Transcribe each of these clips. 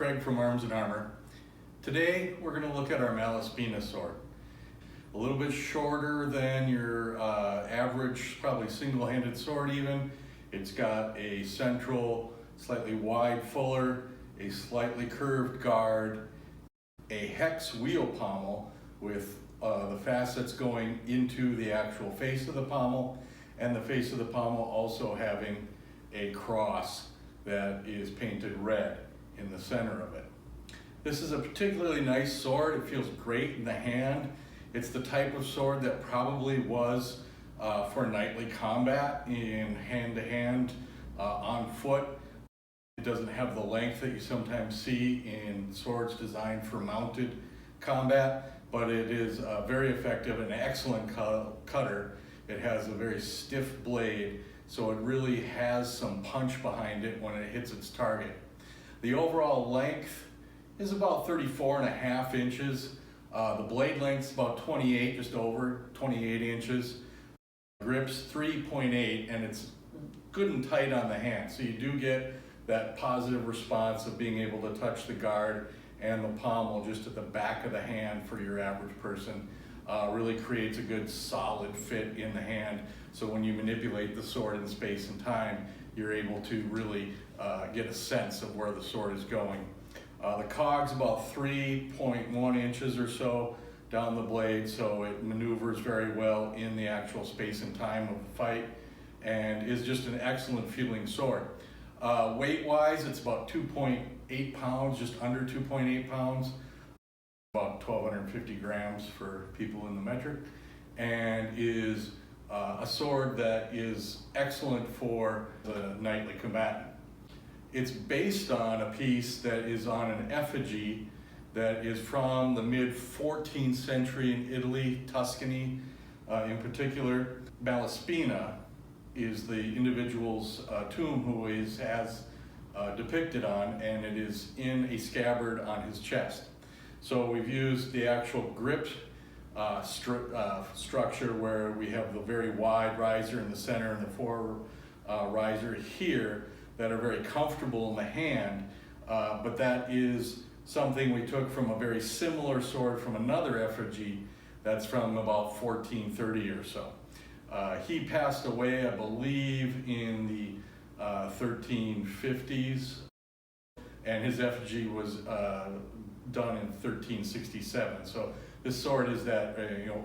Craig from Arms and Armor. Today we're going to look at our Malaspina sword. A little bit shorter than your average, probably single-handed sword even. It's got a central, slightly wide fuller, a slightly curved guard, a hex wheel pommel with the facets going into the actual face of the pommel, and the face of the pommel also having a cross that is painted red in the center of it. This is a particularly nice sword. It feels great in the hand. It's the type of sword that probably was for knightly combat in hand-to-hand, on foot. It doesn't have the length that you sometimes see in swords designed for mounted combat, but it is very effective and excellent cutter. It has a very stiff blade, so it really has some punch behind it when it hits its target. The overall length is about 34.5 inches. The blade length is about 28, just over 28 inches. Grip's 3.8, and it's good and tight on the hand, so you do get that positive response of being able to touch the guard and the pommel just at the back of the hand for your average person. Really creates a good solid fit in the hand, so when you manipulate the sword in space and time, you're able to really get a sense of where the sword is going. The cog's about 3.1 inches or so down the blade, so it maneuvers very well in the actual space and time of the fight, and is just an excellent feeling sword. Weight-wise, it's about 2.8 pounds, just under 2.8 pounds, about 1,250 grams for people in the metric, and is a sword that is excellent for the knightly combatant. It's based on a piece that is on an effigy that is from the mid-14th century in Italy, Tuscany in particular. Malaspina is the individual's tomb who is as depicted on, and it is in a scabbard on his chest. So we've used the actual grip structure where we have the very wide riser in the center and the fore riser here that are very comfortable in the hand, but that is something we took from a very similar sword from another effigy that's from about 1430 or so. He passed away, I believe, in the 1350s, and his effigy was done in 1367. So this sword is that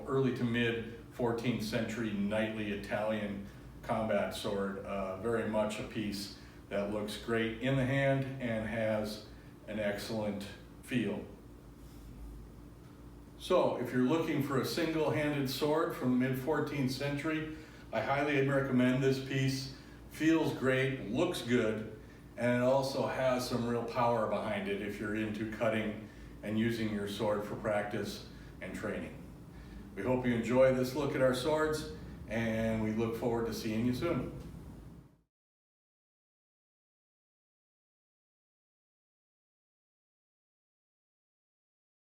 early to mid 14th century knightly Italian combat sword, very much a piece that looks great in the hand and has an excellent feel. So if you're looking for a single-handed sword from the mid-14th century, I highly recommend this piece. Feels great, looks good, and it also has some real power behind it if you're into cutting and using your sword for practice and training. We hope you enjoy this look at our swords, and we look forward to seeing you soon.